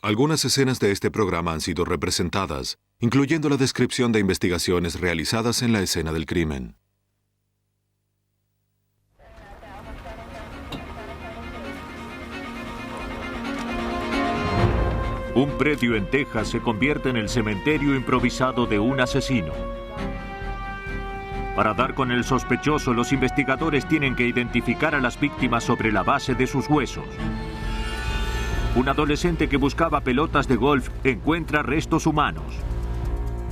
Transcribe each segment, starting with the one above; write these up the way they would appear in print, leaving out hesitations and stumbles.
Algunas escenas de este programa han sido representadas, incluyendo la descripción de investigaciones realizadas en la escena del crimen. Un predio en Texas se convierte en el cementerio improvisado de un asesino. Para dar con el sospechoso, los investigadores tienen que identificar a las víctimas sobre la base de sus huesos. Un adolescente que buscaba pelotas de golf encuentra restos humanos.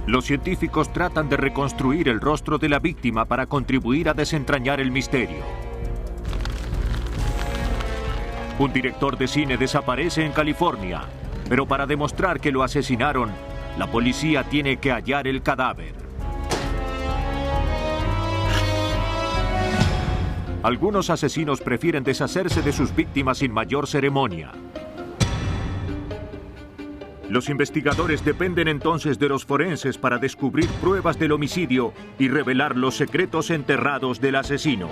Los científicos tratan de reconstruir el rostro de la víctima para contribuir a desentrañar el misterio. Un director de cine desaparece en California, pero para demostrar que lo asesinaron, la policía tiene que hallar el cadáver. Algunos asesinos prefieren deshacerse de sus víctimas sin mayor ceremonia. Los investigadores dependen entonces de los forenses para descubrir pruebas del homicidio y revelar los secretos enterrados del asesino.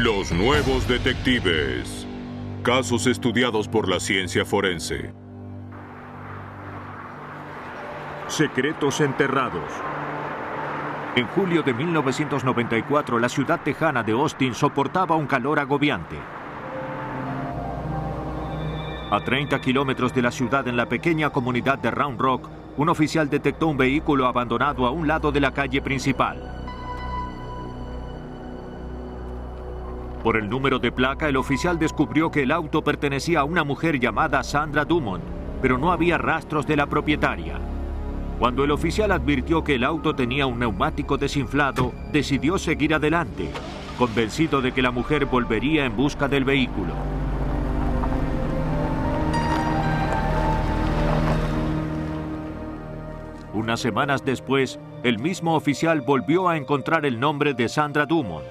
Los nuevos detectives. Casos estudiados por la ciencia forense. Secretos enterrados. En julio de 1994, la ciudad tejana de Austin soportaba un calor agobiante. A 30 kilómetros de la ciudad, en la pequeña comunidad de Round Rock, un oficial detectó un vehículo abandonado a un lado de la calle principal. Por el número de placa, el oficial descubrió que el auto pertenecía a una mujer llamada Sandra Dumont, pero no había rastros de la propietaria. Cuando el oficial advirtió que el auto tenía un neumático desinflado, decidió seguir adelante, convencido de que la mujer volvería en busca del vehículo. Unas semanas después, el mismo oficial volvió a encontrar el nombre de Sandra Dumont.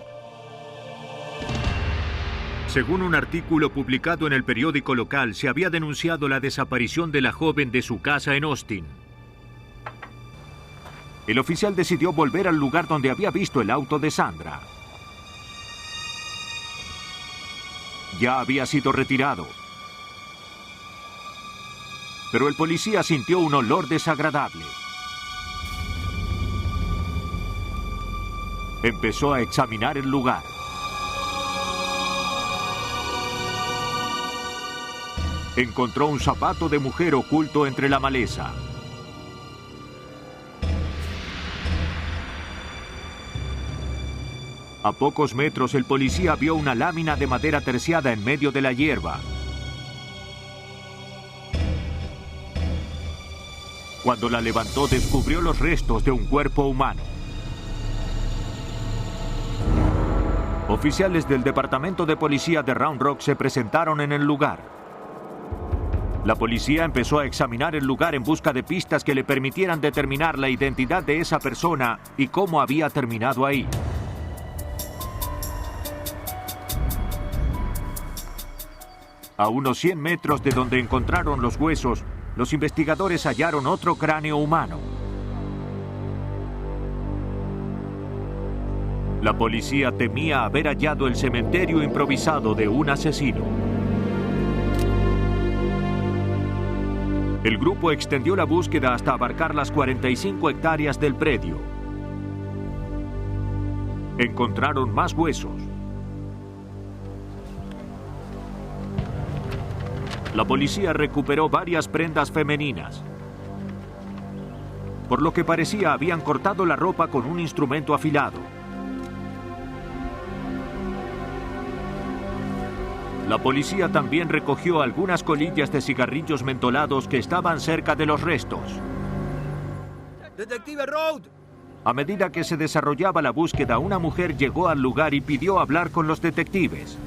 Según un artículo publicado en el periódico local, se había denunciado la desaparición de la joven de su casa en Austin. El oficial decidió volver al lugar donde había visto el auto de Sandra. Ya había sido retirado. Pero el policía sintió un olor desagradable. Empezó a examinar el lugar. Encontró un zapato de mujer oculto entre la maleza. A pocos metros, el policía vio una lámina de madera terciada en medio de la hierba. Cuando la levantó, descubrió los restos de un cuerpo humano. Oficiales del Departamento de Policía de Round Rock se presentaron en el lugar. La policía empezó a examinar el lugar en busca de pistas que le permitieran determinar la identidad de esa persona y cómo había terminado ahí. A unos 100 metros de donde encontraron los huesos, los investigadores hallaron otro cráneo humano. La policía temía haber hallado el cementerio improvisado de un asesino. El grupo extendió la búsqueda hasta abarcar las 45 hectáreas del predio. Encontraron más huesos. La policía recuperó varias prendas femeninas. Por lo que parecía, habían cortado la ropa con un instrumento afilado. La policía también recogió algunas colillas de cigarrillos mentolados que estaban cerca de los restos. ¡Detective Road! A medida que se desarrollaba la búsqueda, una mujer llegó al lugar y pidió hablar con los detectives.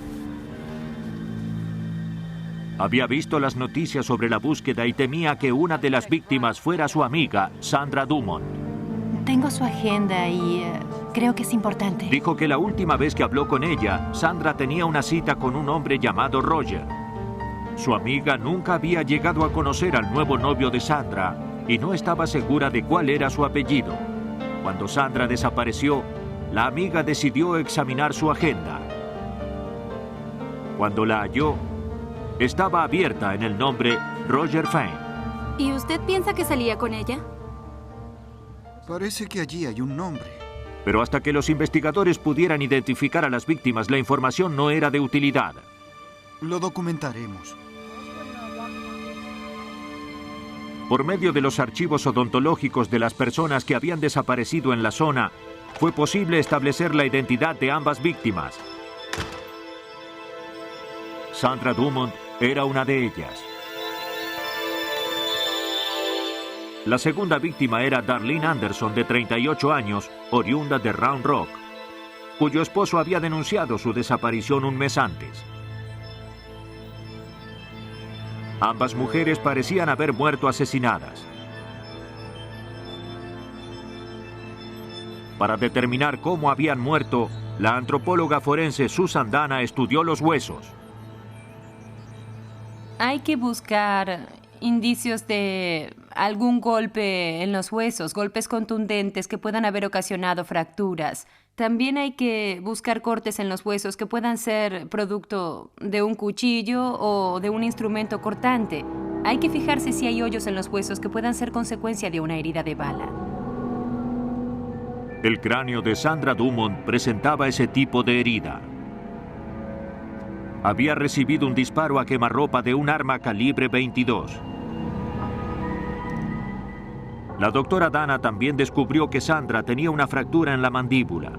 Había visto las noticias sobre la búsqueda y temía que una de las víctimas fuera su amiga, Sandra Dumont. Tengo su agenda y creo que es importante. Dijo que la última vez que habló con ella, Sandra tenía una cita con un hombre llamado Roger. Su amiga nunca había llegado a conocer al nuevo novio de Sandra y no estaba segura de cuál era su apellido. Cuando Sandra desapareció, la amiga decidió examinar su agenda. Cuando la halló, estaba abierta en el nombre Roger Fane. ¿Y usted piensa que salía con ella? Parece que allí hay un nombre. Pero hasta que los investigadores pudieran identificar a las víctimas, la información no era de utilidad. Lo documentaremos. Por medio de los archivos odontológicos de las personas que habían desaparecido en la zona, fue posible establecer la identidad de ambas víctimas. Sandra Dumont era una de ellas. La segunda víctima era Darlene Anderson, de 38 años, oriunda de Round Rock, cuyo esposo había denunciado su desaparición un mes antes. Ambas mujeres parecían haber muerto asesinadas. Para determinar cómo habían muerto, la antropóloga forense Susan Dana estudió los huesos. Hay que buscar indicios de algún golpe en los huesos, golpes contundentes que puedan haber ocasionado fracturas. También hay que buscar cortes en los huesos que puedan ser producto de un cuchillo o de un instrumento cortante. Hay que fijarse si hay hoyos en los huesos que puedan ser consecuencia de una herida de bala. El cráneo de Sandra Dumont presentaba ese tipo de herida. Había recibido un disparo a quemarropa de un arma calibre 22. La doctora Dana también descubrió que Sandra tenía una fractura en la mandíbula.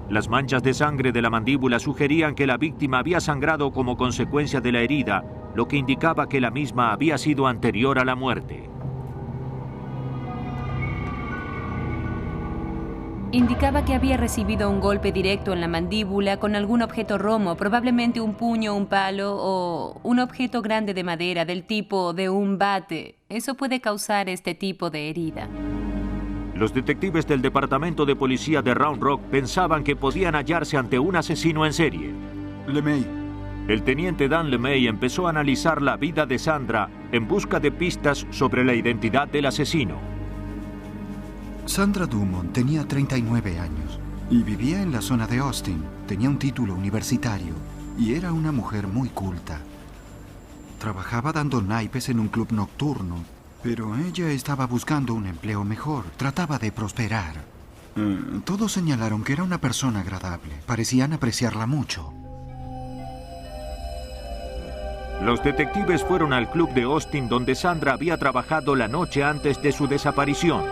Las manchas de sangre de la mandíbula sugerían que la víctima había sangrado como consecuencia de la herida, lo que indicaba que la misma había sido anterior a la muerte. Indicaba que había recibido un golpe directo en la mandíbula con algún objeto romo, probablemente un puño, un palo o un objeto grande de madera del tipo de un bate. Eso puede causar este tipo de herida. Los detectives del Departamento de Policía de Round Rock pensaban que podían hallarse ante un asesino en serie. LeMay. El teniente Dan LeMay empezó a analizar la vida de Sandra en busca de pistas sobre la identidad del asesino. Sandra Dumont tenía 39 años y vivía en la zona de Austin. Tenía un título universitario y era una mujer muy culta. Trabajaba dando naipes en un club nocturno, pero ella estaba buscando un empleo mejor. Trataba de prosperar. Todos señalaron que era una persona agradable. Parecían apreciarla mucho. Los detectives fueron al club de Austin donde Sandra había trabajado la noche antes de su desaparición.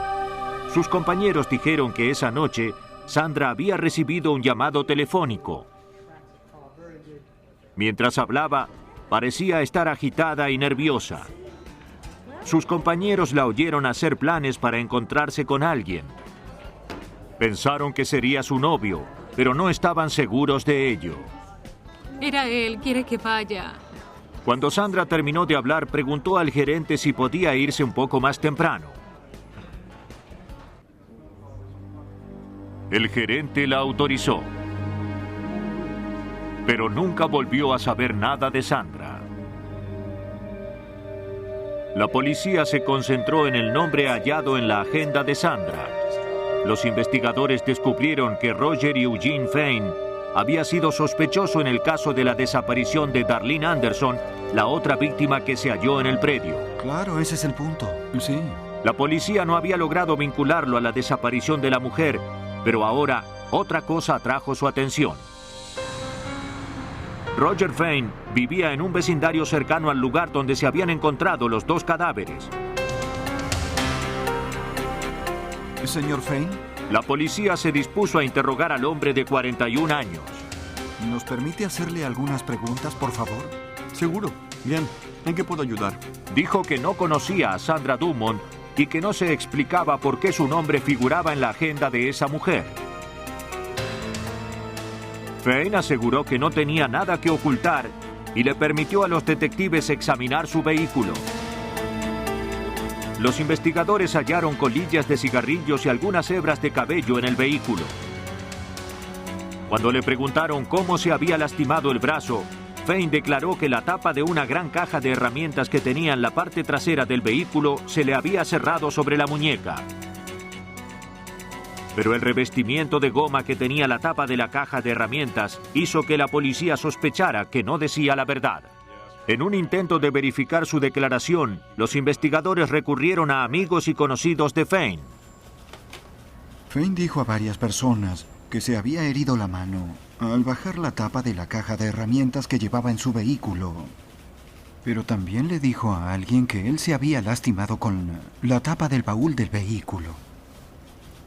Sus compañeros dijeron que esa noche Sandra había recibido un llamado telefónico. Mientras hablaba, parecía estar agitada y nerviosa. Sus compañeros la oyeron hacer planes para encontrarse con alguien. Pensaron que sería su novio, pero no estaban seguros de ello. Era él, quiere que vaya. Cuando Sandra terminó de hablar, preguntó al gerente si podía irse un poco más temprano. El gerente la autorizó, pero nunca volvió a saber nada de Sandra. La policía se concentró en el nombre hallado en la agenda de Sandra. Los investigadores descubrieron que Roger Eugene Fane había sido sospechoso en el caso de la desaparición de Darlene Anderson, la otra víctima que se halló en el predio. Claro, ese es el punto. Sí. La policía no había logrado vincularlo a la desaparición de la mujer, pero ahora otra cosa atrajo su atención. Roger Fane vivía en un vecindario cercano al lugar donde se habían encontrado los dos cadáveres. Señor Fane. La policía se dispuso a interrogar al hombre de 41 años. ¿Nos permite hacerle algunas preguntas, por favor? Seguro. Bien. ¿En qué puedo ayudar? Dijo que no conocía a Sandra Dumont y que no se explicaba por qué su nombre figuraba en la agenda de esa mujer. Fane aseguró que no tenía nada que ocultar y le permitió a los detectives examinar su vehículo. Los investigadores hallaron colillas de cigarrillos y algunas hebras de cabello en el vehículo. Cuando le preguntaron cómo se había lastimado el brazo, Fein declaró que la tapa de una gran caja de herramientas que tenía en la parte trasera del vehículo se le había cerrado sobre la muñeca. Pero el revestimiento de goma que tenía la tapa de la caja de herramientas hizo que la policía sospechara que no decía la verdad. En un intento de verificar su declaración, los investigadores recurrieron a amigos y conocidos de Fein. Fein dijo a varias personas que se había herido la mano al bajar la tapa de la caja de herramientas que llevaba en su vehículo. Pero también le dijo a alguien que él se había lastimado con la tapa del baúl del vehículo.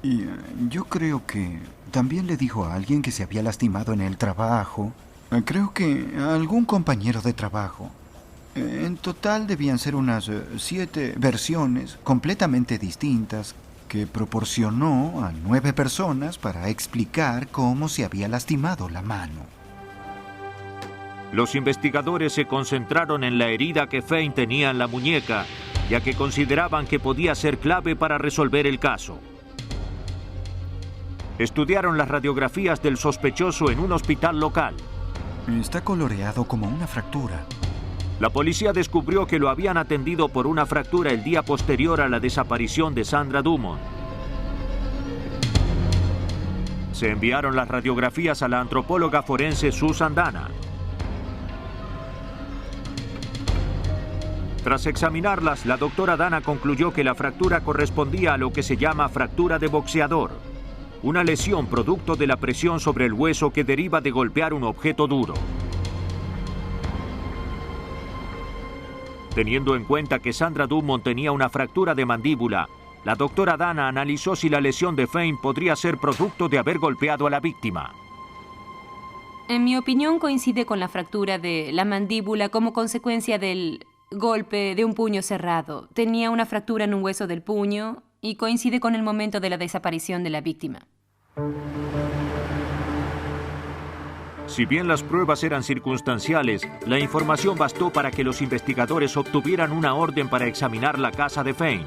Y yo creo que también le dijo a alguien que se había lastimado en el trabajo. Creo que a algún compañero de trabajo. En total debían ser unas 7 versiones completamente distintas que proporcionó a 9 personas para explicar cómo se había lastimado la mano. Los investigadores se concentraron en la herida que Fein tenía en la muñeca, ya que consideraban que podía ser clave para resolver el caso. Estudiaron las radiografías del sospechoso en un hospital local. Está coloreado como una fractura. La policía descubrió que lo habían atendido por una fractura el día posterior a la desaparición de Sandra Dumont. Se enviaron las radiografías a la antropóloga forense Susan Dana. Tras examinarlas, la doctora Dana concluyó que la fractura correspondía a lo que se llama fractura de boxeador, una lesión producto de la presión sobre el hueso que deriva de golpear un objeto duro. Teniendo en cuenta que Sandra Dumont tenía una fractura de mandíbula, la doctora Dana analizó si la lesión de Fein podría ser producto de haber golpeado a la víctima. En mi opinión, coincide con la fractura de la mandíbula como consecuencia del golpe de un puño cerrado. Tenía una fractura en un hueso del puño y coincide con el momento de la desaparición de la víctima. Si bien las pruebas eran circunstanciales, la información bastó para que los investigadores obtuvieran una orden para examinar la casa de Fein.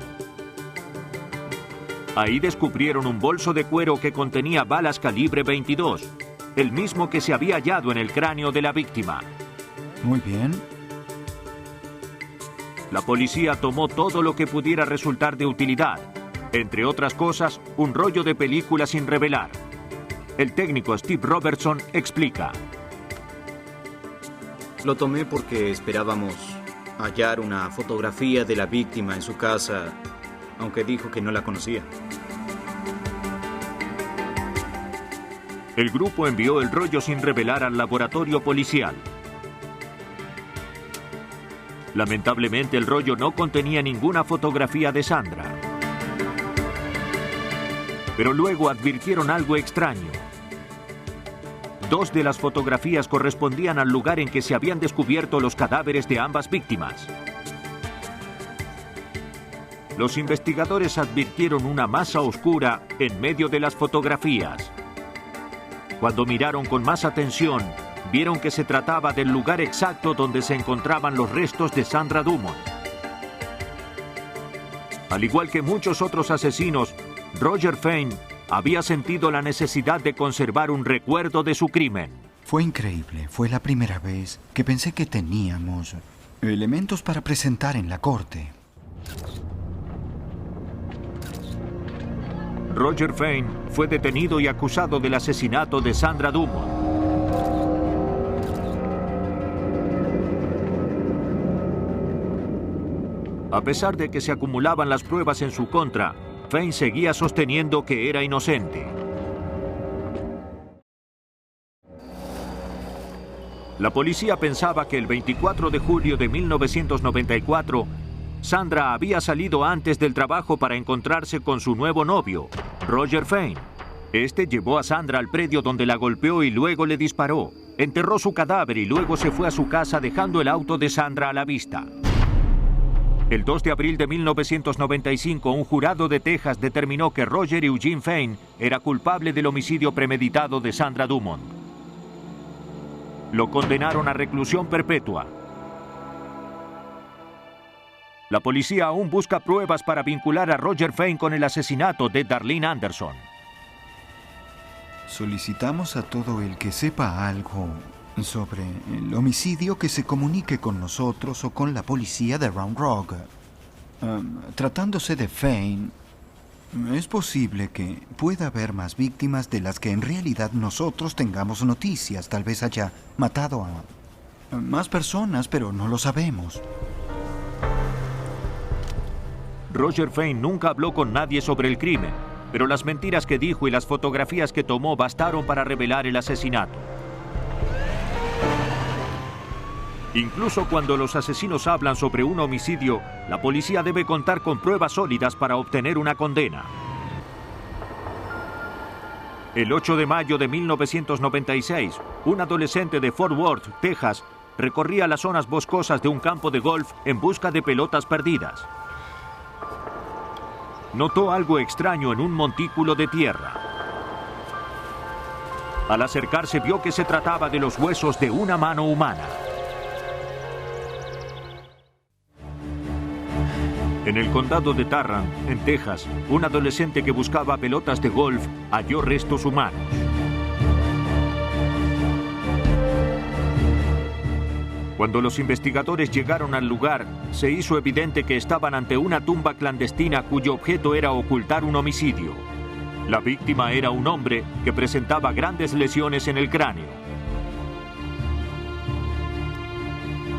Ahí descubrieron un bolso de cuero que contenía balas calibre 22, el mismo que se había hallado en el cráneo de la víctima. Muy bien. La policía tomó todo lo que pudiera resultar de utilidad, entre otras cosas, un rollo de película sin revelar. El técnico Steve Robertson explica. Lo tomé porque esperábamos hallar una fotografía de la víctima en su casa, aunque dijo que no la conocía. El grupo envió el rollo sin revelar al laboratorio policial. Lamentablemente, el rollo no contenía ninguna fotografía de Sandra. Pero luego advirtieron algo extraño. 2 de las fotografías correspondían al lugar en que se habían descubierto los cadáveres de ambas víctimas. Los investigadores advirtieron una masa oscura en medio de las fotografías. Cuando miraron con más atención, vieron que se trataba del lugar exacto donde se encontraban los restos de Sandra Dumont. Al igual que muchos otros asesinos, Roger Fein había sentido la necesidad de conservar un recuerdo de su crimen. Fue increíble. Fue la primera vez que pensé que teníamos elementos para presentar en la corte. Roger Fein fue detenido y acusado del asesinato de Sandra Dumont. A pesar de que se acumulaban las pruebas en su contra, Fein seguía sosteniendo que era inocente. La policía pensaba que el 24 de julio de 1994, Sandra había salido antes del trabajo para encontrarse con su nuevo novio, Roger Fein. Este llevó a Sandra al predio donde la golpeó y luego le disparó. Enterró su cadáver y luego se fue a su casa dejando el auto de Sandra a la vista. El 2 de abril de 1995, un jurado de Texas determinó que Roger Eugene Fein era culpable del homicidio premeditado de Sandra Dumont. Lo condenaron a reclusión perpetua. La policía aún busca pruebas para vincular a Roger Fein con el asesinato de Darlene Anderson. Solicitamos a todo el que sepa algo sobre el homicidio que se comunique con nosotros o con la policía de Round Rock. Tratándose de Fane, es posible que pueda haber más víctimas de las que en realidad nosotros tengamos noticias. Tal vez haya matado a más personas, pero no lo sabemos. Roger Fane nunca habló con nadie sobre el crimen, pero las mentiras que dijo y las fotografías que tomó bastaron para revelar el asesinato. Incluso cuando los asesinos hablan sobre un homicidio, la policía debe contar con pruebas sólidas para obtener una condena. El 8 de mayo de 1996, un adolescente de Fort Worth, Texas, recorría las zonas boscosas de un campo de golf en busca de pelotas perdidas. Notó algo extraño en un montículo de tierra. Al acercarse vio que se trataba de los huesos de una mano humana. En el condado de Tarrant, en Texas, un adolescente que buscaba pelotas de golf halló restos humanos. Cuando los investigadores llegaron al lugar, se hizo evidente que estaban ante una tumba clandestina cuyo objeto era ocultar un homicidio. La víctima era un hombre que presentaba grandes lesiones en el cráneo.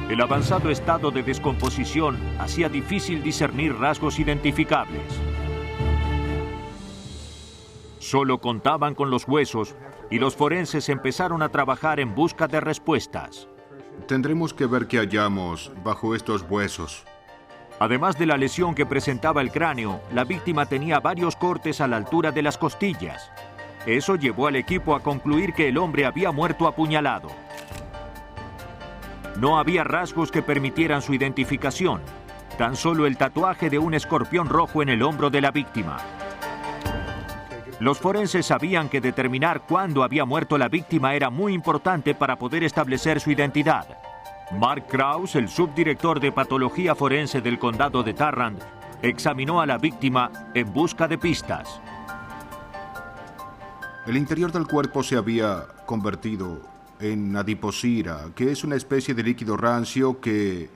El avanzado estado de descomposición hacía difícil discernir rasgos identificables. Solo contaban con los huesos y los forenses empezaron a trabajar en busca de respuestas. Tendremos que ver qué hallamos bajo estos huesos. Además de la lesión que presentaba el cráneo, la víctima tenía varios cortes a la altura de las costillas. Eso llevó al equipo a concluir que el hombre había muerto apuñalado. No había rasgos que permitieran su identificación, tan solo el tatuaje de un escorpión rojo en el hombro de la víctima. Los forenses sabían que determinar cuándo había muerto la víctima era muy importante para poder establecer su identidad. Mark Krause, el subdirector de patología forense del condado de Tarrant, examinó a la víctima en busca de pistas. El interior del cuerpo se había convertido en adiposira, que es una especie de líquido rancio que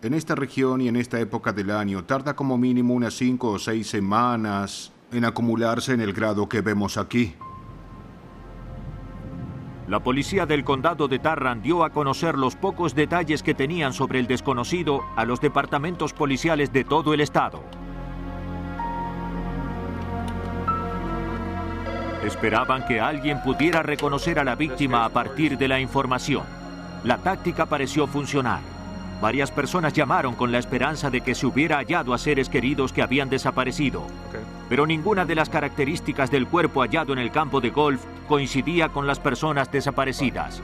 en esta región y en esta época del año tarda como mínimo unas 5 o 6 semanas en acumularse en el grado que vemos aquí. La policía del condado de Tarrant dio a conocer los pocos detalles que tenían sobre el desconocido a los departamentos policiales de todo el estado. Esperaban que alguien pudiera reconocer a la víctima a partir de la información. La táctica pareció funcionar. Varias personas llamaron con la esperanza de que se hubiera hallado a seres queridos que habían desaparecido. Pero ninguna de las características del cuerpo hallado en el campo de golf coincidía con las personas desaparecidas.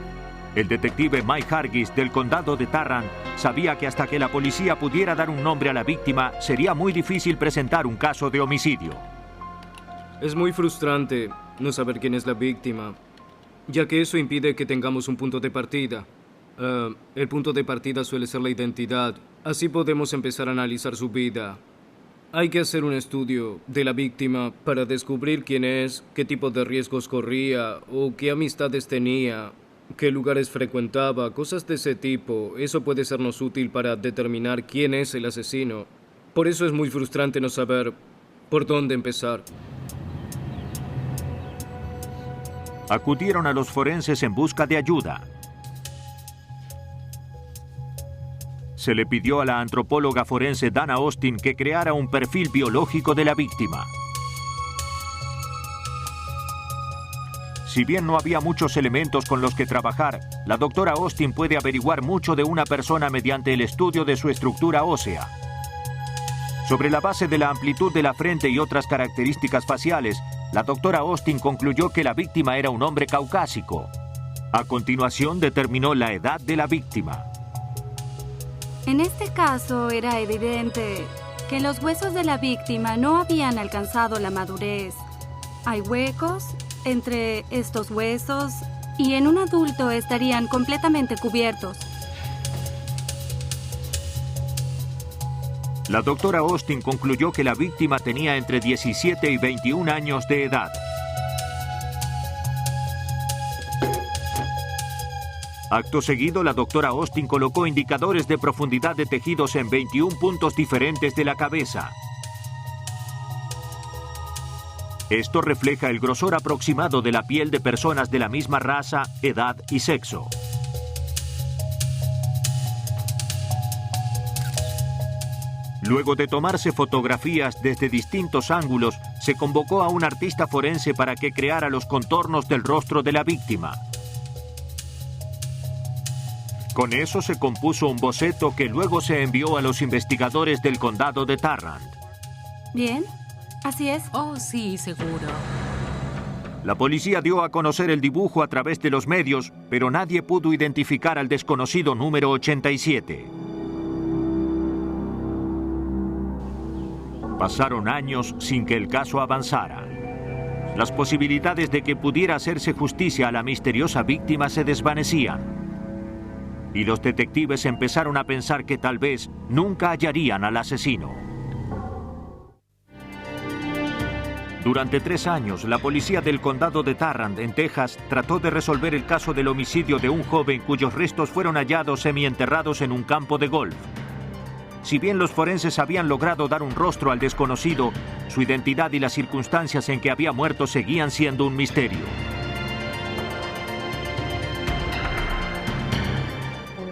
El detective Mike Hargis del condado de Tarrant sabía que hasta que la policía pudiera dar un nombre a la víctima, sería muy difícil presentar un caso de homicidio. Es muy frustrante no saber quién es la víctima, ya que eso impide que tengamos un punto de partida. El punto de partida suele ser la identidad. Así podemos empezar a analizar su vida. Hay que hacer un estudio de la víctima para descubrir quién es, qué tipo de riesgos corría o qué amistades tenía, qué lugares frecuentaba, cosas de ese tipo. Eso puede sernos útil para determinar quién es el asesino. Por eso es muy frustrante no saber por dónde empezar. Acudieron a los forenses en busca de ayuda. Se le pidió a la antropóloga forense Dana Austin que creara un perfil biológico de la víctima. Si bien no había muchos elementos con los que trabajar, la doctora Austin puede averiguar mucho de una persona mediante el estudio de su estructura ósea. Sobre la base de la amplitud de la frente y otras características faciales, la doctora Austin concluyó que la víctima era un hombre caucásico. A continuación determinó la edad de la víctima. En este caso era evidente que los huesos de la víctima no habían alcanzado la madurez. Hay huecos entre estos huesos y en un adulto estarían completamente cubiertos. La doctora Austin concluyó que la víctima tenía entre 17 y 21 años de edad. Acto seguido, la doctora Austin colocó indicadores de profundidad de tejidos en 21 puntos diferentes de la cabeza. Esto refleja el grosor aproximado de la piel de personas de la misma raza, edad y sexo. Luego de tomarse fotografías desde distintos ángulos, se convocó a un artista forense para que creara los contornos del rostro de la víctima. Con eso se compuso un boceto que luego se envió a los investigadores del condado de Tarrant. ¿Bien? ¿Así es? Oh, sí, seguro. La policía dio a conocer el dibujo a través de los medios, pero nadie pudo identificar al desconocido número 87. Pasaron años sin que el caso avanzara. Las posibilidades de que pudiera hacerse justicia a la misteriosa víctima se desvanecían. Y los detectives empezaron a pensar que tal vez nunca hallarían al asesino. Durante 3 años, la policía del condado de Tarrant, en Texas, trató de resolver el caso del homicidio de un joven cuyos restos fueron hallados semienterrados en un campo de golf. Si bien los forenses habían logrado dar un rostro al desconocido, su identidad y las circunstancias en que había muerto seguían siendo un misterio.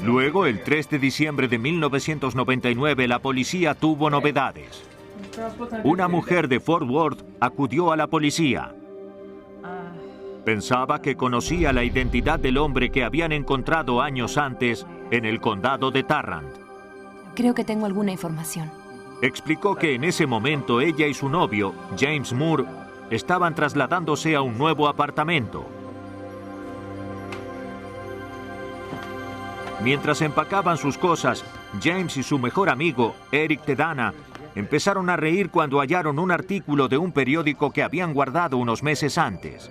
Luego, el 3 de diciembre de 1999, la policía tuvo novedades. Una mujer de Fort Worth acudió a la policía. Pensaba que conocía la identidad del hombre que habían encontrado años antes en el condado de Tarrant. Creo que tengo alguna información. Explicó que en ese momento ella y su novio, James Moore, estaban trasladándose a un nuevo apartamento. Mientras empacaban sus cosas, James y su mejor amigo, Eric Tedana, empezaron a reír cuando hallaron un artículo de un periódico que habían guardado unos meses antes.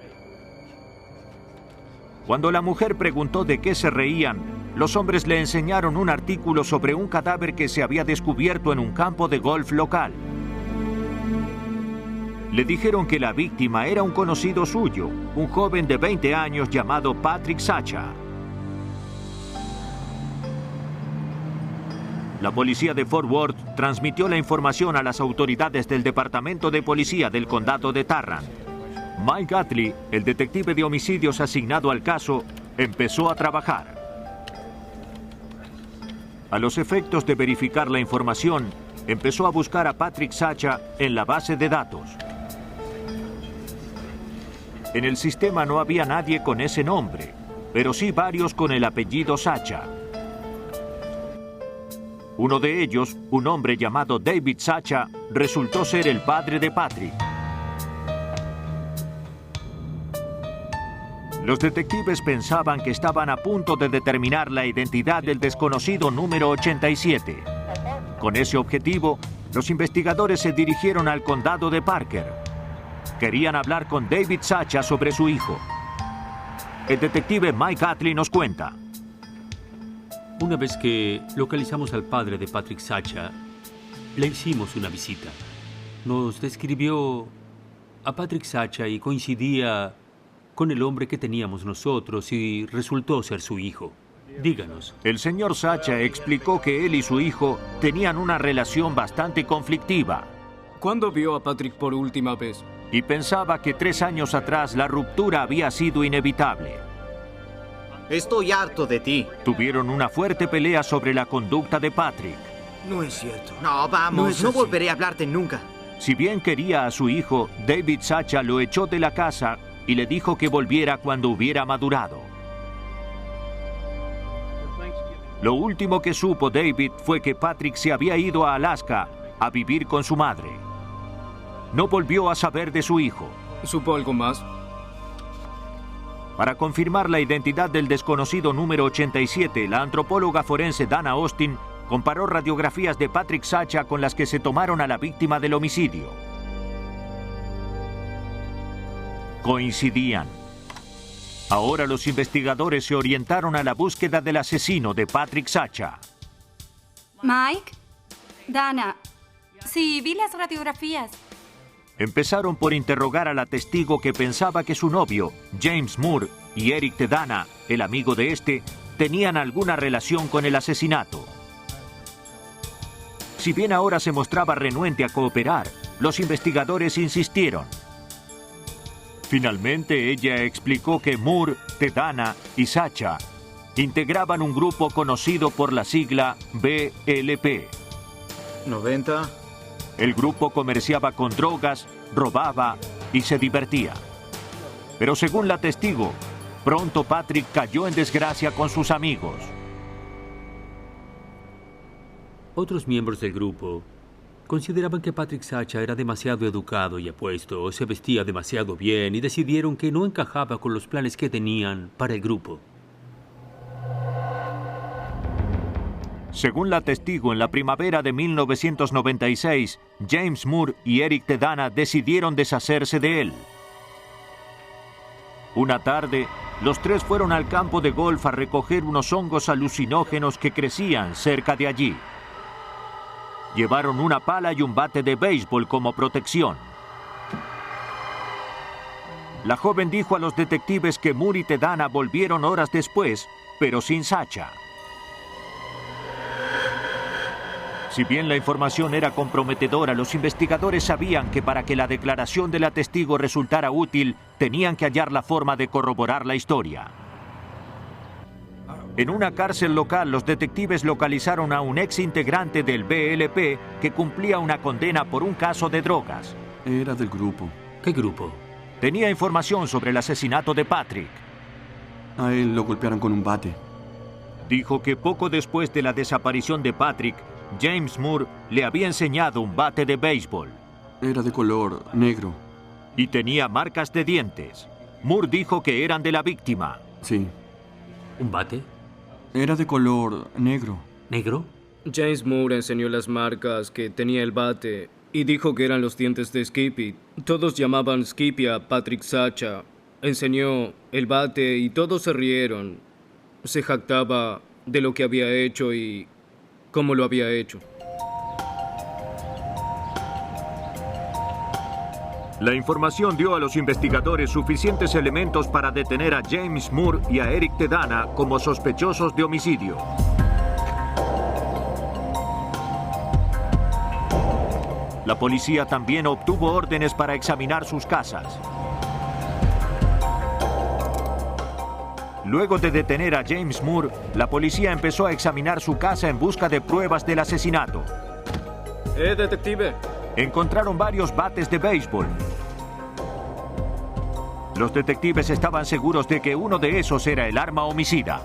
Cuando la mujer preguntó de qué se reían, los hombres le enseñaron un artículo sobre un cadáver que se había descubierto en un campo de golf local. Le dijeron que la víctima era un conocido suyo, un joven de 20 años llamado Patrick Sacha. La policía de Fort Worth transmitió la información a las autoridades del Departamento de Policía del Condado de Tarrant. Mike Gatley, el detective de homicidios asignado al caso, empezó a trabajar. A los efectos de verificar la información, empezó a buscar a Patrick Sacha en la base de datos. En el sistema no había nadie con ese nombre, pero sí varios con el apellido Sacha. Uno de ellos, un hombre llamado David Sacha, resultó ser el padre de Patrick. Los detectives pensaban que estaban a punto de determinar la identidad del desconocido número 87. Con ese objetivo, los investigadores se dirigieron al condado de Parker. Querían hablar con David Sacha sobre su hijo. El detective Mike Gatley nos cuenta. Una vez que localizamos al padre de Patrick Sacha, le hicimos una visita. Nos describió a Patrick Sacha y coincidía con el hombre que teníamos nosotros y resultó ser su hijo. Díganos. El señor Sacha explicó que él y su hijo tenían una relación bastante conflictiva. ¿Cuándo vio a Patrick por última vez? Y pensaba que 3 años atrás la ruptura había sido inevitable. Estoy harto de ti. Tuvieron una fuerte pelea sobre la conducta de Patrick. No es cierto. No, vamos, no volveré a hablarte nunca. Si bien quería a su hijo, David Sacha lo echó de la casa y le dijo que volviera cuando hubiera madurado. Lo último que supo David fue que Patrick se había ido a Alaska a vivir con su madre. No volvió a saber de su hijo. ¿Supo algo más? Para confirmar la identidad del desconocido número 87, la antropóloga forense Dana Austin comparó radiografías de Patrick Sacha con las que se tomaron a la víctima del homicidio. Coincidían. Ahora los investigadores se orientaron a la búsqueda del asesino de Patrick Sacha. Mike, Dana, sí, vi las radiografías. Empezaron por interrogar a la testigo que pensaba que su novio, James Moore, y Eric Tedana, el amigo de este, tenían alguna relación con el asesinato. Si bien ahora se mostraba renuente a cooperar, los investigadores insistieron. Finalmente, ella explicó que Moore, Tedana y Sacha integraban un grupo conocido por la sigla BLP. 90. El grupo comerciaba con drogas, robaba y se divertía. Pero según la testigo, pronto Patrick cayó en desgracia con sus amigos. Otros miembros del grupo consideraban que Patrick Sacha era demasiado educado y apuesto, se vestía demasiado bien y decidieron que no encajaba con los planes que tenían para el grupo. Según la testigo, en la primavera de 1996, James Moore y Eric Tedana decidieron deshacerse de él. Una tarde, los tres fueron al campo de golf a recoger unos hongos alucinógenos que crecían cerca de allí. Llevaron una pala y un bate de béisbol como protección. La joven dijo a los detectives que Moore y Tedana volvieron horas después, pero sin Sacha. Si bien la información era comprometedora, los investigadores sabían que para que la declaración de la testigo resultara útil, tenían que hallar la forma de corroborar la historia. En una cárcel local, los detectives localizaron a un ex integrante del BLP que cumplía una condena por un caso de drogas. Era del grupo. ¿Qué grupo? Tenía información sobre el asesinato de Patrick. A él lo golpearon con un bate. Dijo que poco después de la desaparición de Patrick, James Moore le había enseñado un bate de béisbol. Era de color negro. Y tenía marcas de dientes. Moore dijo que eran de la víctima. Sí. ¿Un bate? Era de color negro. ¿Negro? James Moore enseñó las marcas que tenía el bate y dijo que eran los dientes de Skippy. Todos llamaban Skippy a Patrick Sacha. Enseñó el bate y todos se rieron. Se jactaba de lo que había hecho y cómo lo había hecho. La información dio a los investigadores suficientes elementos para detener a James Moore y a Eric Tedana como sospechosos de homicidio. La policía también obtuvo órdenes para examinar sus casas. Luego de detener a James Moore, la policía empezó a examinar su casa en busca de pruebas del asesinato. Detective. Encontraron varios bates de béisbol. Los detectives estaban seguros de que uno de esos era el arma homicida.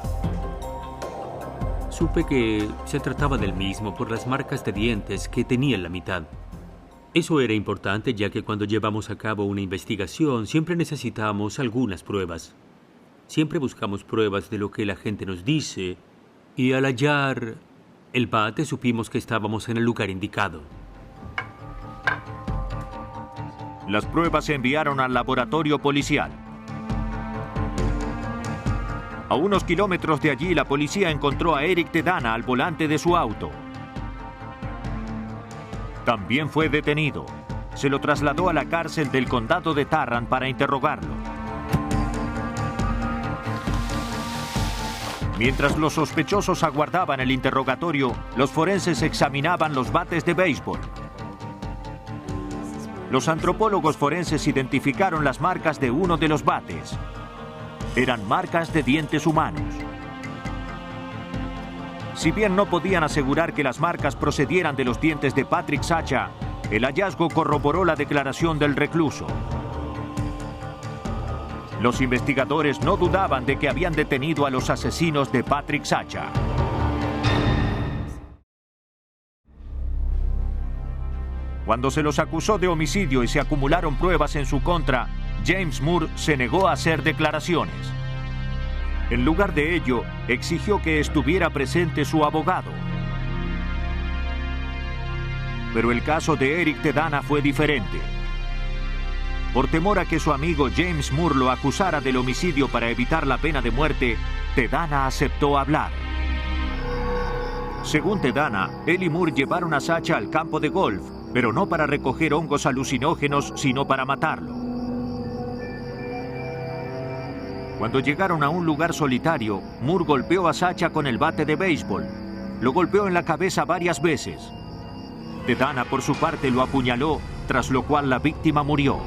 Supe que se trataba del mismo por las marcas de dientes que tenía en la mitad. Eso era importante ya que cuando llevamos a cabo una investigación siempre necesitamos algunas pruebas. Siempre buscamos pruebas de lo que la gente nos dice y al hallar el bate supimos que estábamos en el lugar indicado. Las pruebas se enviaron al laboratorio policial. A unos kilómetros de allí, la policía encontró a Eric Tedana al volante de su auto. También fue detenido. Se lo trasladó a la cárcel del condado de Tarrant para interrogarlo. Mientras los sospechosos aguardaban el interrogatorio, los forenses examinaban los bates de béisbol. Los antropólogos forenses identificaron las marcas de uno de los bates. Eran marcas de dientes humanos. Si bien no podían asegurar que las marcas procedieran de los dientes de Patrick Sacha, el hallazgo corroboró la declaración del recluso. Los investigadores no dudaban de que habían detenido a los asesinos de Patrick Sacha. Cuando se los acusó de homicidio y se acumularon pruebas en su contra, James Moore se negó a hacer declaraciones. En lugar de ello, exigió que estuviera presente su abogado. Pero el caso de Eric Tedana fue diferente. Por temor a que su amigo James Moore lo acusara del homicidio para evitar la pena de muerte, Tedana aceptó hablar. Según Tedana, él y Moore llevaron a Sacha al campo de golf, pero no para recoger hongos alucinógenos, sino para matarlo. Cuando llegaron a un lugar solitario, Moore golpeó a Sacha con el bate de béisbol. Lo golpeó en la cabeza varias veces. Tedana, por su parte, lo apuñaló, tras lo cual la víctima murió.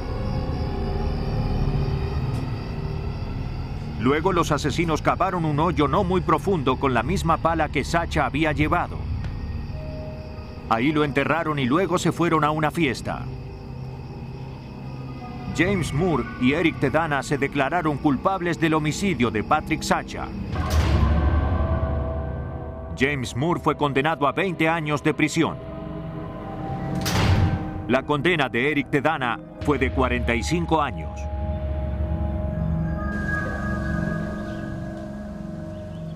Luego los asesinos cavaron un hoyo no muy profundo con la misma pala que Sacha había llevado. Ahí lo enterraron y luego se fueron a una fiesta. James Moore y Eric Tedana se declararon culpables del homicidio de Patrick Sacha. James Moore fue condenado a 20 años de prisión. La condena de Eric Tedana fue de 45 años.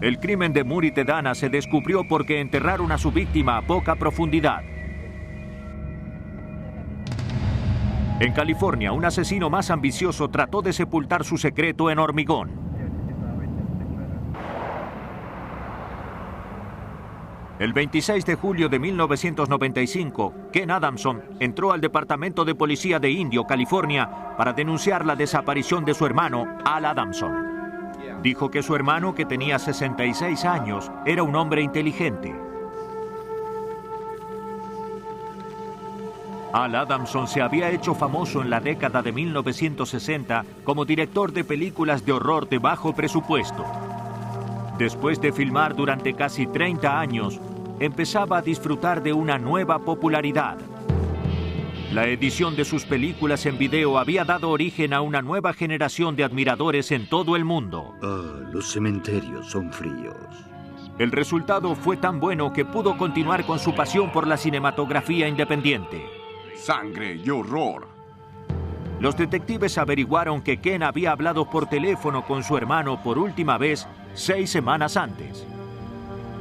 El crimen de Moore y Tedana se descubrió porque enterraron a su víctima a poca profundidad. En California, un asesino más ambicioso trató de sepultar su secreto en hormigón. El 26 de julio de 1995, Ken Adamson entró al Departamento de Policía de Indio, California, para denunciar la desaparición de su hermano, Al Adamson. Dijo que su hermano, que tenía 66 años, era un hombre inteligente. Al Adamson se había hecho famoso en la década de 1960 como director de películas de horror de bajo presupuesto. Después de filmar durante casi 30 años, empezaba a disfrutar de una nueva popularidad. La edición de sus películas en video había dado origen a una nueva generación de admiradores en todo el mundo. Los cementerios son fríos. El resultado fue tan bueno que pudo continuar con su pasión por la cinematografía independiente. Sangre y horror. Los detectives averiguaron que Ken había hablado por teléfono con su hermano por última vez 6 semanas antes.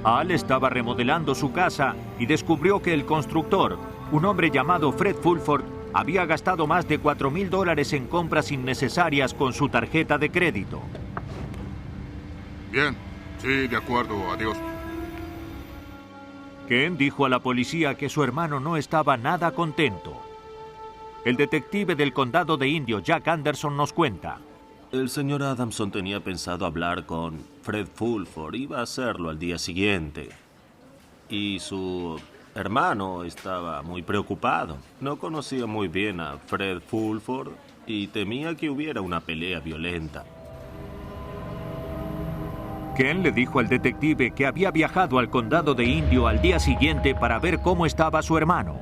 Al estaba remodelando su casa y descubrió que el constructor, un hombre llamado Fred Fulford, había gastado más de $4,000 en compras innecesarias con su tarjeta de crédito. Bien, sí, de acuerdo, adiós. Ken dijo a la policía que su hermano no estaba nada contento. El detective del condado de Indio, Jack Anderson, nos cuenta. El señor Adamson tenía pensado hablar con Fred Fulford. Iba a hacerlo al día siguiente. Y su hermano estaba muy preocupado. No conocía muy bien a Fred Fulford y temía que hubiera una pelea violenta. Ken le dijo al detective que había viajado al condado de Indio al día siguiente para ver cómo estaba su hermano.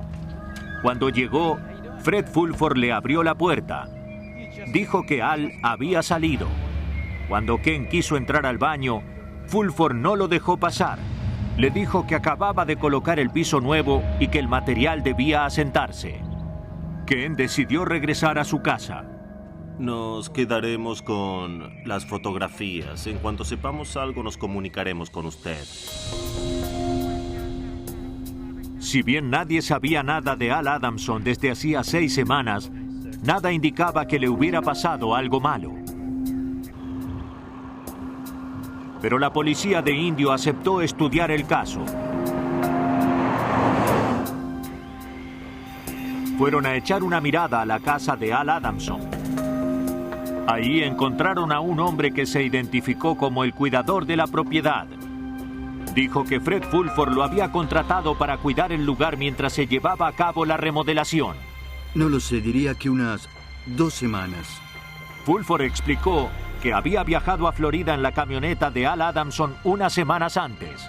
Cuando llegó, Fred Fulford le abrió la puerta. Dijo que Al había salido. Cuando Ken quiso entrar al baño, Fulford no lo dejó pasar. Le dijo que acababa de colocar el piso nuevo y que el material debía asentarse. Ken decidió regresar a su casa. Nos quedaremos con las fotografías. En cuanto sepamos algo, nos comunicaremos con usted. Si bien nadie sabía nada de Al Adamson desde hacía 6 semanas, nada indicaba que le hubiera pasado algo malo. Pero la policía de Indio aceptó estudiar el caso. Fueron a echar una mirada a la casa de Al Adamson. Ahí encontraron a un hombre que se identificó como el cuidador de la propiedad. Dijo que Fred Fulford lo había contratado para cuidar el lugar mientras se llevaba a cabo la remodelación. No lo sé, diría que unas 2 semanas. Fulford explicó que había viajado a Florida en la camioneta de Al Adamson unas semanas antes.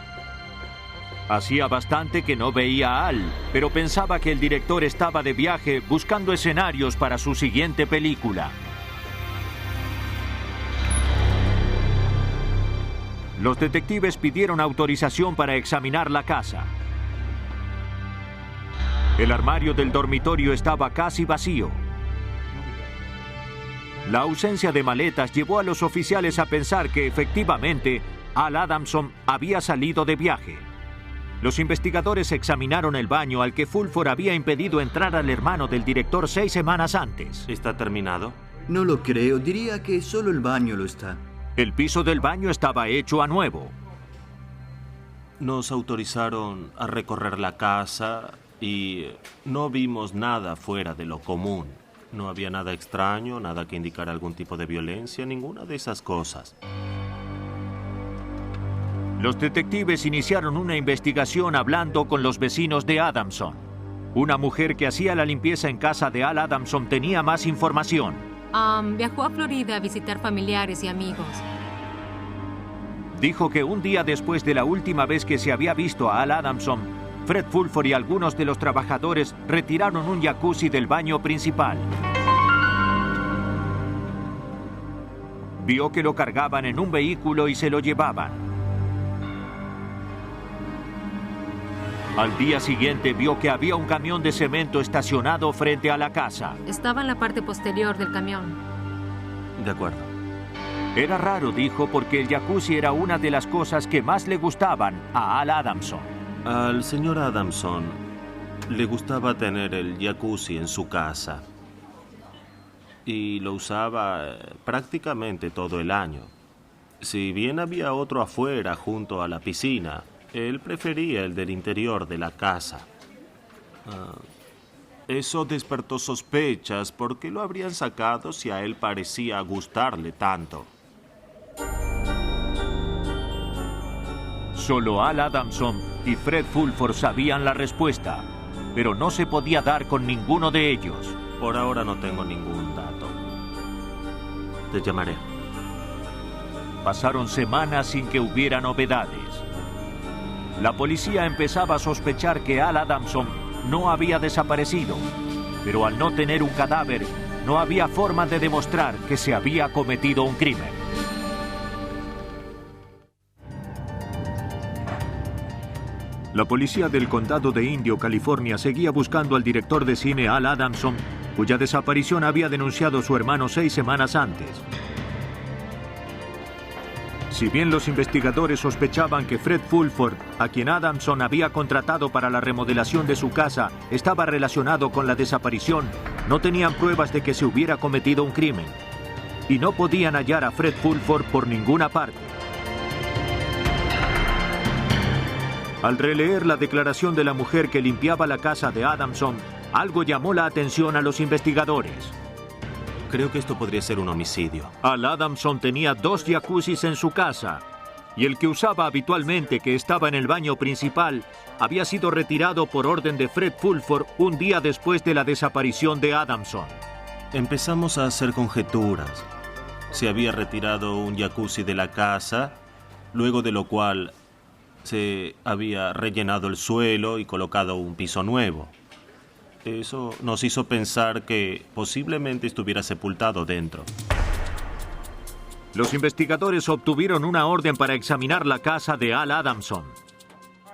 Hacía bastante que no veía a Al, pero pensaba que el director estaba de viaje buscando escenarios para su siguiente película. Los detectives pidieron autorización para examinar la casa. El armario del dormitorio estaba casi vacío. La ausencia de maletas llevó a los oficiales a pensar que efectivamente Al Adamson había salido de viaje. Los investigadores examinaron el baño al que Fulford había impedido entrar al hermano del director 6 semanas antes. ¿Está terminado? No lo creo, diría que solo el baño lo está. El piso del baño estaba hecho a nuevo. Nos autorizaron a recorrer la casa y no vimos nada fuera de lo común. No había nada extraño, nada que indicara algún tipo de violencia, ninguna de esas cosas. Los detectives iniciaron una investigación hablando con los vecinos de Adamson. Una mujer que hacía la limpieza en casa de Al Adamson tenía más información. Viajó a Florida a visitar familiares y amigos. Dijo que un día después de la última vez que se había visto a Al Adamson, Fred Fulford y algunos de los trabajadores retiraron un jacuzzi del baño principal. Vio que lo cargaban en un vehículo y se lo llevaban. Al día siguiente vio que había un camión de cemento estacionado frente a la casa. Estaba en la parte posterior del camión. De acuerdo. Era raro, dijo, porque el jacuzzi era una de las cosas que más le gustaban a Al Adamson. Al señor Adamson le gustaba tener el jacuzzi en su casa y lo usaba prácticamente todo el año. Si bien había otro afuera junto a la piscina, él prefería el del interior de la casa. Eso despertó sospechas porque lo habrían sacado si a él parecía gustarle tanto. Solo Al Adamson y Fred Fulford sabían la respuesta, pero no se podía dar con ninguno de ellos. Por ahora no tengo ningún dato. Te llamaré. Pasaron semanas sin que hubiera novedades. La policía empezaba a sospechar que Al Adamson no había desaparecido, pero al no tener un cadáver, no había forma de demostrar que se había cometido un crimen. La policía del condado de Indio, California, seguía buscando al director de cine Al Adamson, cuya desaparición había denunciado su hermano 6 semanas antes. Si bien los investigadores sospechaban que Fred Fulford, a quien Adamson había contratado para la remodelación de su casa, estaba relacionado con la desaparición, no tenían pruebas de que se hubiera cometido un crimen. Y no podían hallar a Fred Fulford por ninguna parte. Al releer la declaración de la mujer que limpiaba la casa de Adamson, algo llamó la atención a los investigadores. Creo que esto podría ser un homicidio. Al Adamson tenía 2 jacuzzis en su casa, y el que usaba habitualmente, que estaba en el baño principal, había sido retirado por orden de Fred Fulford un día después de la desaparición de Adamson. Empezamos a hacer conjeturas. Se había retirado un jacuzzi de la casa, luego de lo cual se había rellenado el suelo y colocado un piso nuevo. Eso nos hizo pensar que posiblemente estuviera sepultado dentro. Los investigadores obtuvieron una orden para examinar la casa de Al Adamson.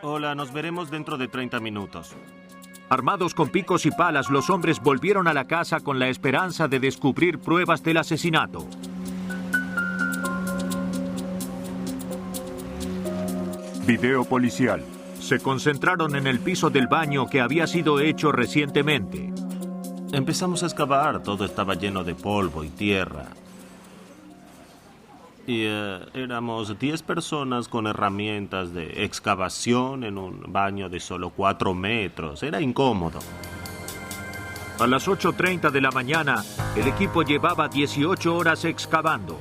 Hola, nos veremos dentro de 30 minutos. Armados con picos y palas, los hombres volvieron a la casa con la esperanza de descubrir pruebas del asesinato. Video policial. Se concentraron en el piso del baño que había sido hecho recientemente. Empezamos a excavar, todo estaba lleno de polvo y tierra. Y éramos 10 personas con herramientas de excavación en un baño de solo 4 metros. Era incómodo. A las 8:30 de la mañana, el equipo llevaba 18 horas excavando.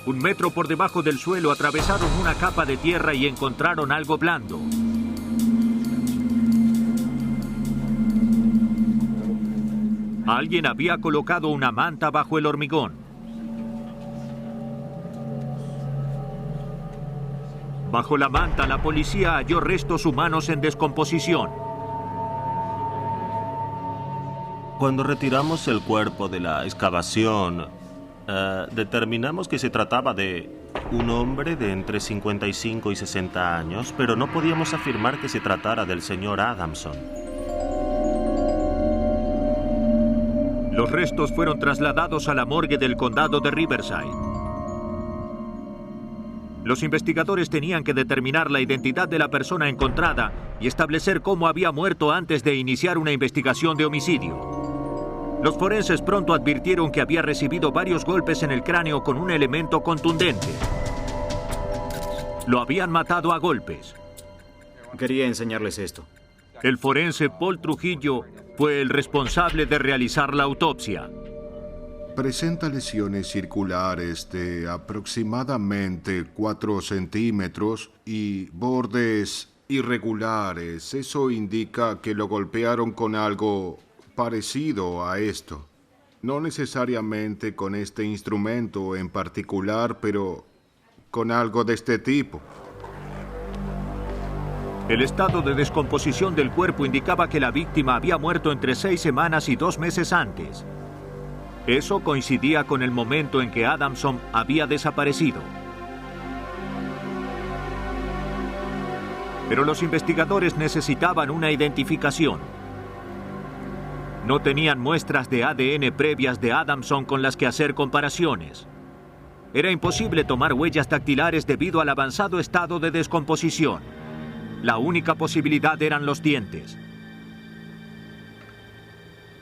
1 metro por debajo del suelo atravesaron una capa de tierra y encontraron algo blando. Alguien había colocado una manta bajo el hormigón. Bajo la manta, la policía halló restos humanos en descomposición. Cuando retiramos el cuerpo de la excavación, determinamos que se trataba de un hombre de entre 55 y 60 años, pero no podíamos afirmar que se tratara del señor Adamson. Los restos fueron trasladados a la morgue del condado de Riverside. Los investigadores tenían que determinar la identidad de la persona encontrada y establecer cómo había muerto antes de iniciar una investigación de homicidio. Los forenses pronto advirtieron que había recibido varios golpes en el cráneo con un elemento contundente. Lo habían matado a golpes. Quería enseñarles esto. El forense Paul Trujillo fue el responsable de realizar la autopsia. Presenta lesiones circulares de aproximadamente 4 centímetros y bordes irregulares. Eso indica que lo golpearon con algo parecido a esto. No necesariamente con este instrumento en particular, pero con algo de este tipo. El estado de descomposición del cuerpo indicaba que la víctima había muerto entre 6 semanas y 2 meses antes. Eso coincidía con el momento en que Adamson había desaparecido. Pero los investigadores necesitaban una identificación. No tenían muestras de ADN previas de Adamson con las que hacer comparaciones. Era imposible tomar huellas dactilares debido al avanzado estado de descomposición. La única posibilidad eran los dientes.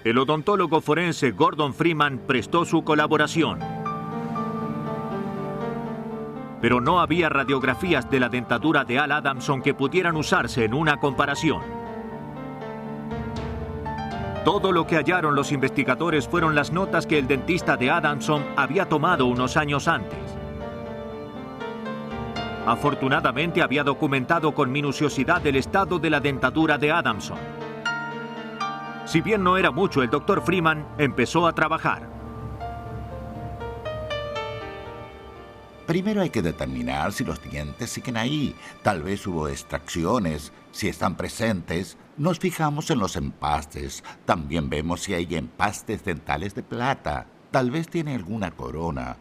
El odontólogo forense Gordon Freeman prestó su colaboración. Pero no había radiografías de la dentadura de Al Adamson que pudieran usarse en una comparación. Todo lo que hallaron los investigadores fueron las notas que el dentista de Adamson había tomado unos años antes. Afortunadamente había documentado con minuciosidad el estado de la dentadura de Adamson. Si bien no era mucho, el Dr. Freeman empezó a trabajar. Primero hay que determinar si los dientes siguen ahí. Tal vez hubo extracciones. Si están presentes, nos fijamos en los empastes. También vemos si hay empastes dentales de plata. Tal vez tiene alguna corona.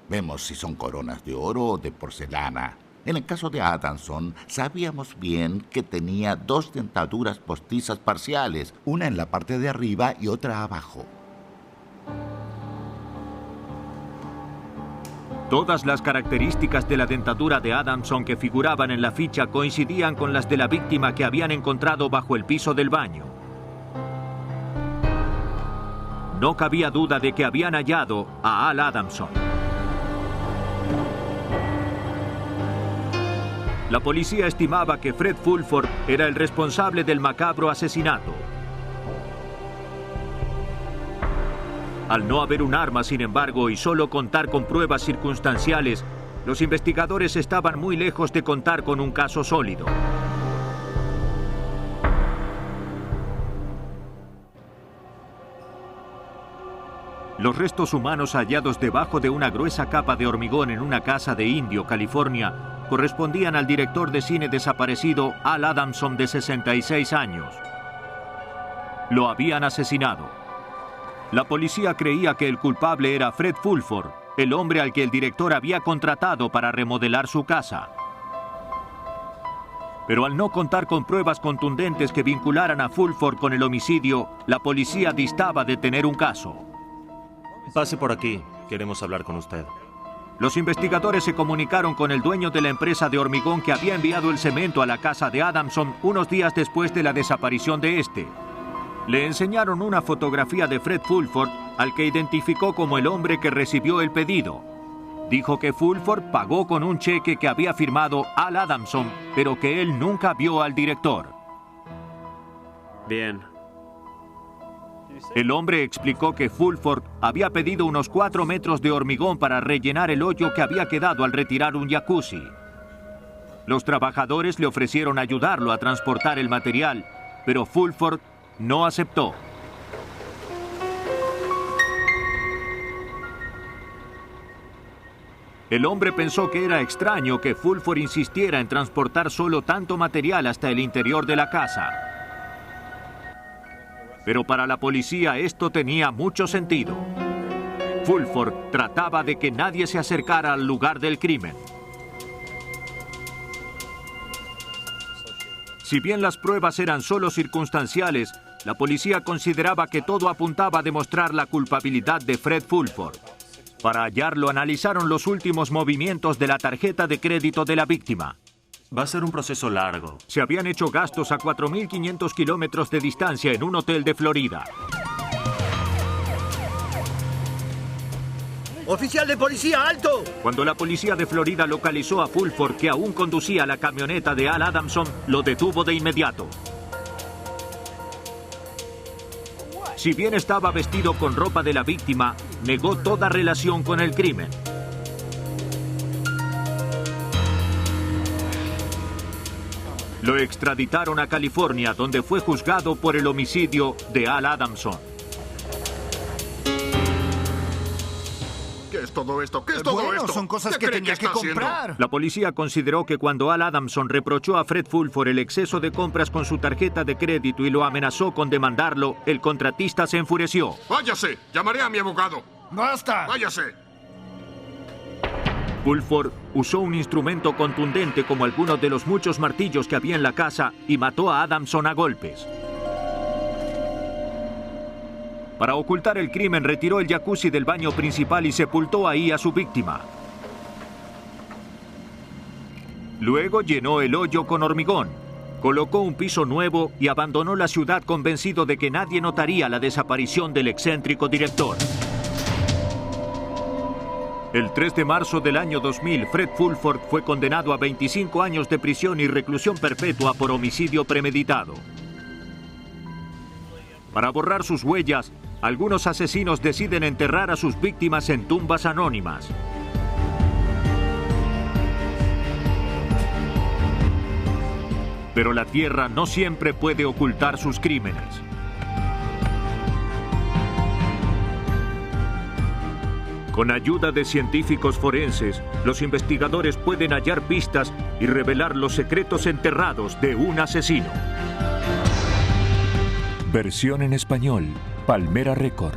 Vemos si son coronas de oro o de porcelana. En el caso de Adamson, sabíamos bien que tenía 2 dentaduras postizas parciales, una en la parte de arriba y otra abajo. Todas las características de la dentadura de Adamson que figuraban en la ficha coincidían con las de la víctima que habían encontrado bajo el piso del baño. No cabía duda de que habían hallado a Al Adamson. La policía estimaba que Fred Fulford era el responsable del macabro asesinato. Al no haber un arma, sin embargo, y solo contar con pruebas circunstanciales, los investigadores estaban muy lejos de contar con un caso sólido. Los restos humanos hallados debajo de una gruesa capa de hormigón en una casa de Indio, California, correspondían al director de cine desaparecido Al Adamson, de 66 años. Lo habían asesinado. La policía creía que el culpable era Fred Fulford, el hombre al que el director había contratado para remodelar su casa. Pero al no contar con pruebas contundentes que vincularan a Fulford con el homicidio, la policía distaba de tener un caso. Pase por aquí, queremos hablar con usted. Los investigadores se comunicaron con el dueño de la empresa de hormigón que había enviado el cemento a la casa de Adamson unos días después de la desaparición de este. Le enseñaron una fotografía de Fred Fulford, al que identificó como el hombre que recibió el pedido. Dijo que Fulford pagó con un cheque que había firmado Al Adamson, pero que él nunca vio al director. Bien. El hombre explicó que Fulford había pedido unos 4 metros de hormigón para rellenar el hoyo que había quedado al retirar un jacuzzi. Los trabajadores le ofrecieron ayudarlo a transportar el material, pero Fulford no aceptó. El hombre pensó que era extraño que Fulford insistiera en transportar solo tanto material hasta el interior de la casa. Pero para la policía esto tenía mucho sentido. Fulford trataba de que nadie se acercara al lugar del crimen. Si bien las pruebas eran solo circunstanciales, la policía consideraba que todo apuntaba a demostrar la culpabilidad de Fred Fulford. Para hallarlo, analizaron los últimos movimientos de la tarjeta de crédito de la víctima. Va a ser un proceso largo. Se habían hecho gastos a 4.500 kilómetros de distancia en un hotel de Florida. ¡Oficial de policía, alto! Cuando la policía de Florida localizó a Fulford, que aún conducía la camioneta de Al Adamson, lo detuvo de inmediato. Si bien estaba vestido con ropa de la víctima, negó toda relación con el crimen. Lo extraditaron a California, donde fue juzgado por el homicidio de Al Adamson. ¿Qué es todo esto? ¿Qué es todo esto? Son cosas ¿Qué que cree tenía que está haciendo? comprar. La policía consideró que cuando Al Adamson reprochó a Fred Fulford el exceso de compras con su tarjeta de crédito y lo amenazó con demandarlo, el contratista se enfureció. ¡Váyase! ¡Llamaré a mi abogado! ¡Basta! ¡Váyase! Fulford usó un instrumento contundente como algunos de los muchos martillos que había en la casa y mató a Adamson a golpes. Para ocultar el crimen, retiró el jacuzzi del baño principal y sepultó ahí a su víctima. Luego llenó el hoyo con hormigón, colocó un piso nuevo y abandonó la ciudad convencido de que nadie notaría la desaparición del excéntrico director. El 3 de marzo del año 2000, Fred Fulford fue condenado a 25 años de prisión y reclusión perpetua por homicidio premeditado. Para borrar sus huellas, algunos asesinos deciden enterrar a sus víctimas en tumbas anónimas. Pero la tierra no siempre puede ocultar sus crímenes. Con ayuda de científicos forenses, los investigadores pueden hallar pistas y revelar los secretos enterrados de un asesino. Versión en español, Palmera Record.